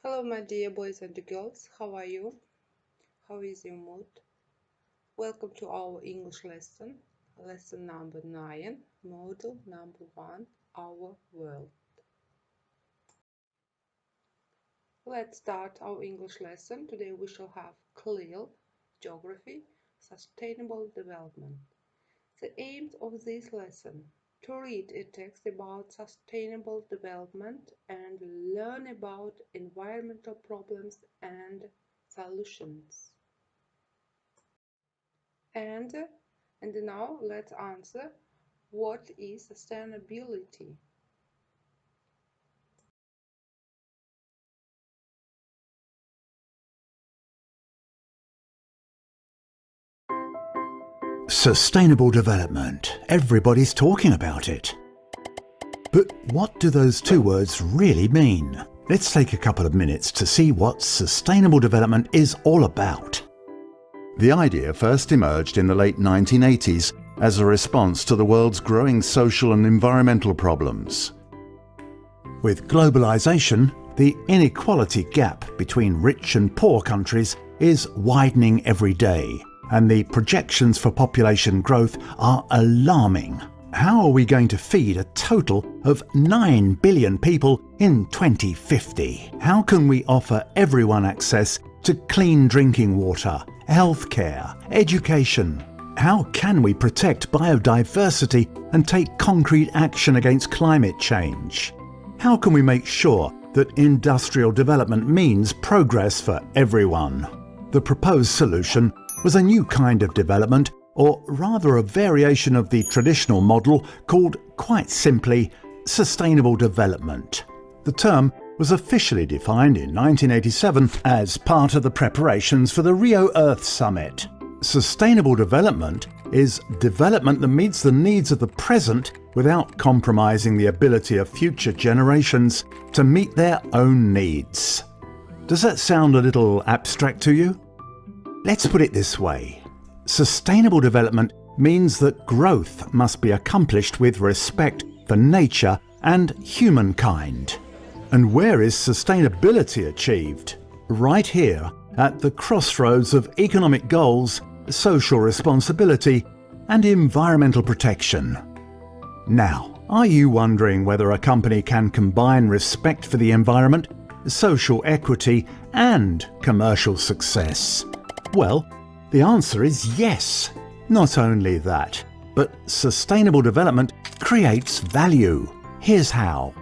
Hello, my dear boys and girls. How are you? How is your mood? Welcome to our English lesson, lesson number 9, model number 1, our world. Let's start our English lesson. Today we shall have clear geography, sustainable development. The aim of this lesson to read a text about sustainable development and learn about environmental problems and solutions. And now let's answer, what is sustainability? Sustainable development. Everybody's talking about it. But what do those two words really mean? Let's take a couple of minutes to see what sustainable development is all about. The idea first emerged in the late 1980s as a response to the world's growing social and environmental problems. With globalization, the inequality gap between rich and poor countries is widening every day, and the projections for population growth are alarming. How are we going to feed a total of 9 billion people in 2050? How can we offer everyone access to clean drinking water, healthcare, education? How can we protect biodiversity and take concrete action against climate change? How can we make sure that industrial development means progress for everyone? The proposed solution was a new kind of development, or rather a variation of the traditional model called, quite simply, sustainable development. The term was officially defined in 1987 as part of the preparations for the Rio Earth Summit. Sustainable development is development that meets the needs of the present without compromising the ability of future generations to meet their own needs. Does that sound a little abstract to you? Let's put it this way. Sustainable development means that growth must be accomplished with respect for nature and humankind. And where is sustainability achieved? Right here, at the crossroads of economic goals, social responsibility, and environmental protection. Now, are you wondering whether a company can combine respect for the environment, social equity, and commercial success? Well, the answer is yes. Not only that, but sustainable development creates value. Here's how.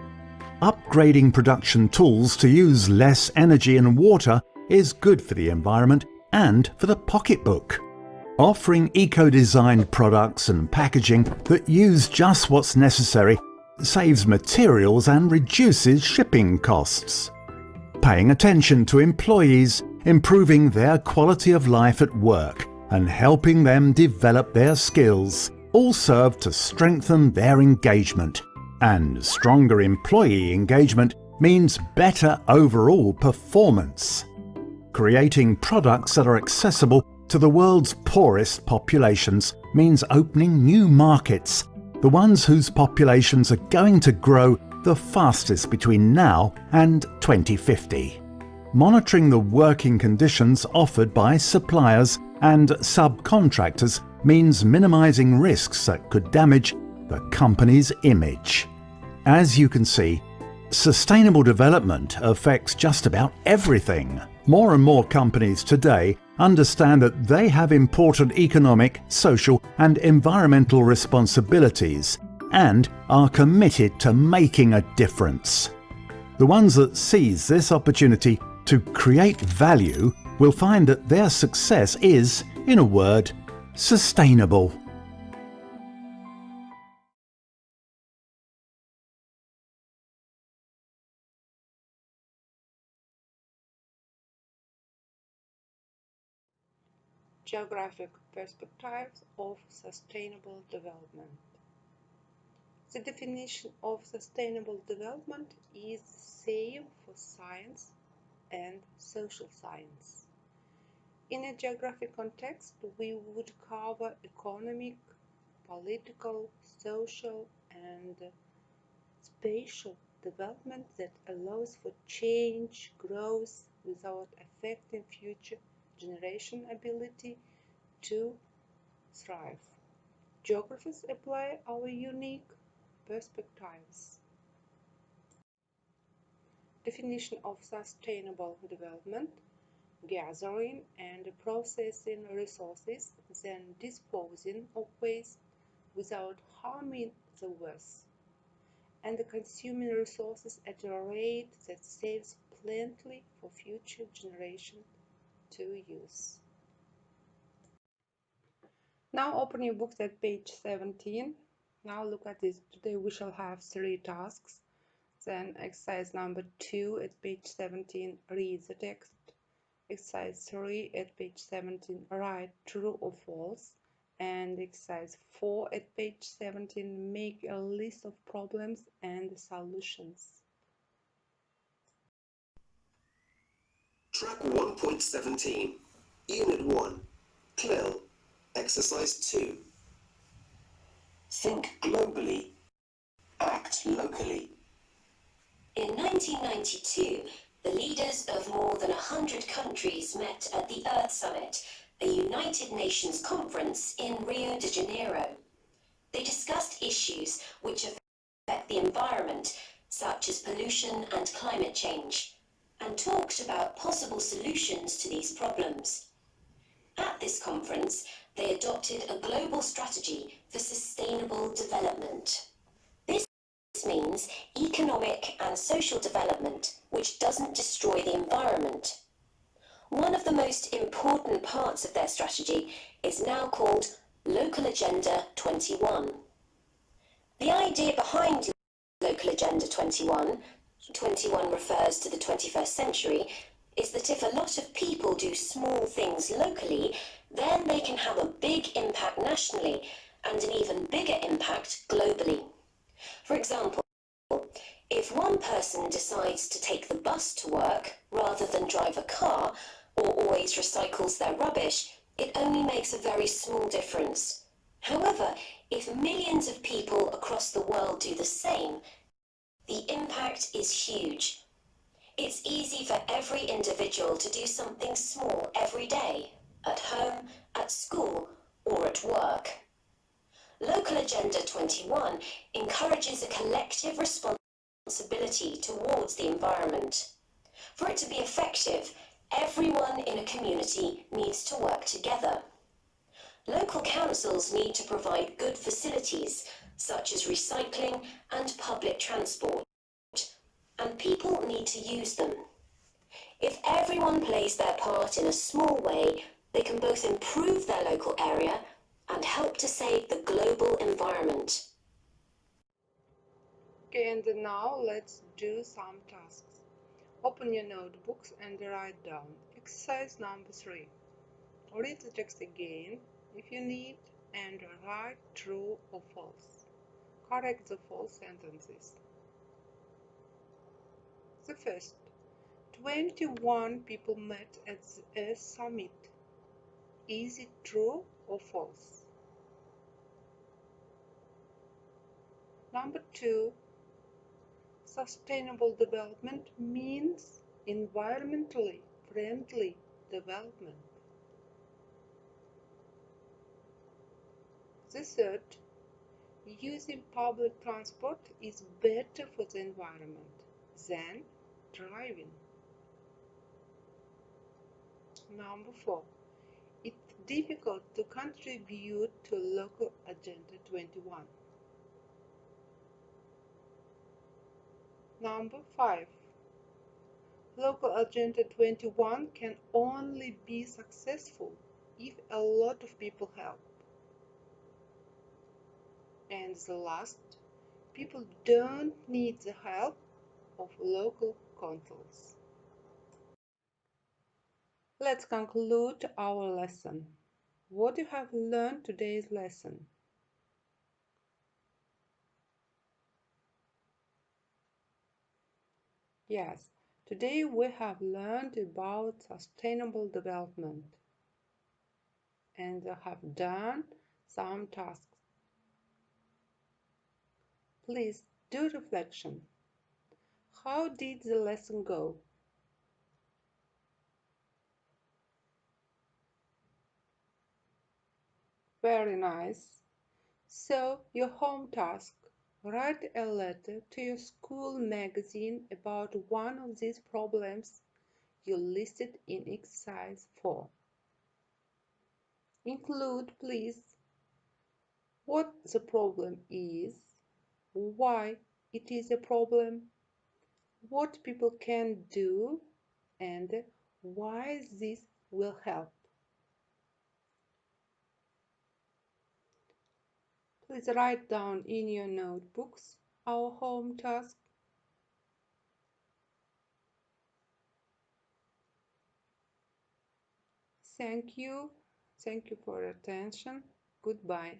Upgrading production tools to use less energy and water is good for the environment and for the pocketbook. Offering eco-designed products and packaging that use just what's necessary saves materials and reduces shipping costs. Paying attention to employees, improving their quality of life at work, and helping them develop their skills all serve to strengthen their engagement. And stronger employee engagement means better overall performance. Creating products that are accessible to the world's poorest populations means opening new markets, the ones whose populations are going to grow the fastest between now and 2050. Monitoring the working conditions offered by suppliers and subcontractors means minimizing risks that could damage the company's image. As you can see, sustainable development affects just about everything. More and more companies today understand that they have important economic, social, and environmental responsibilities and are committed to making a difference. The ones that seize this opportunity to create value will find that their success is, in a word, sustainable. Geographic perspectives of sustainable development. The definition of sustainable development is the same for science and social science. In a geographic context, we would cover economic, political, social, and spatial development that allows for change, growth, without affecting future generation ability to thrive. Geographers apply our unique perspectives. Definition of sustainable development: gathering and processing resources, then disposing of waste without harming the earth, and consuming resources at a rate that saves plenty for future generations to use. Now open your books at page 17. Now look at this. Today we shall have 3 tasks. Then exercise number 2 at page 17, read the text. Exercise 3 at page 17, write true or false. And exercise 4 at page 17, make a list of problems and solutions. Track 1.17, Unit 1, CLIL, Exercise 2. Think globally, act locally. In 1992, the leaders of more than 100 countries met at the Earth Summit, a United Nations conference in Rio de Janeiro. They discussed issues which affect the environment, such as pollution and climate change, and talked about possible solutions to these problems. At this conference, they adopted a global strategy for sustainable development. This means economic and social development which doesn't destroy the environment. One of the most important parts of their strategy is now called Local Agenda 21. The idea behind Local Agenda 21 refers to the 21st century, is that if a lot of people do small things locally, then they can have a big impact nationally and an even bigger impact globally. For example, if one person decides to take the bus to work rather than drive a car, or always recycles their rubbish, it only makes a very small difference. However, if millions of people across the world do the same, the impact is huge. It's easy for every individual to do something small every day, at home, at school, or at work. Local Agenda 21 encourages a collective responsibility towards the environment. For it to be effective, everyone in a community needs to work together. Local councils need to provide good facilities, such as recycling and public transport, and people need to use them. If everyone plays their part in a small way, they can both improve their local area and help to save the global environment. Okay, and now let's do some tasks. Open your notebooks and write down. Exercise number 3. Read the text again if you need and write true or false. Correct the false sentences. The first, 21 people met at a summit. Is it true or false? Number 2, sustainable development means environmentally friendly development. The third, using public transport is better for the environment than driving. Number 4, it's difficult to contribute to Local Agenda 21. Number 5, Local Agenda 21 can only be successful if a lot of people help. And the last, people don't need the help of local councils. Let's conclude our lesson. What you have learned today's lesson? Yes, today we have learned about sustainable development and have done some tasks. Please do reflection. How did the lesson go? Very nice. So, your home task. Write a letter to your school magazine about one of these problems you listed in exercise 4. Include, please, what the problem is, why it is a problem, what people can do, and why this will help. Please write down in your notebooks our home task. Thank you. Thank you for your attention. Goodbye.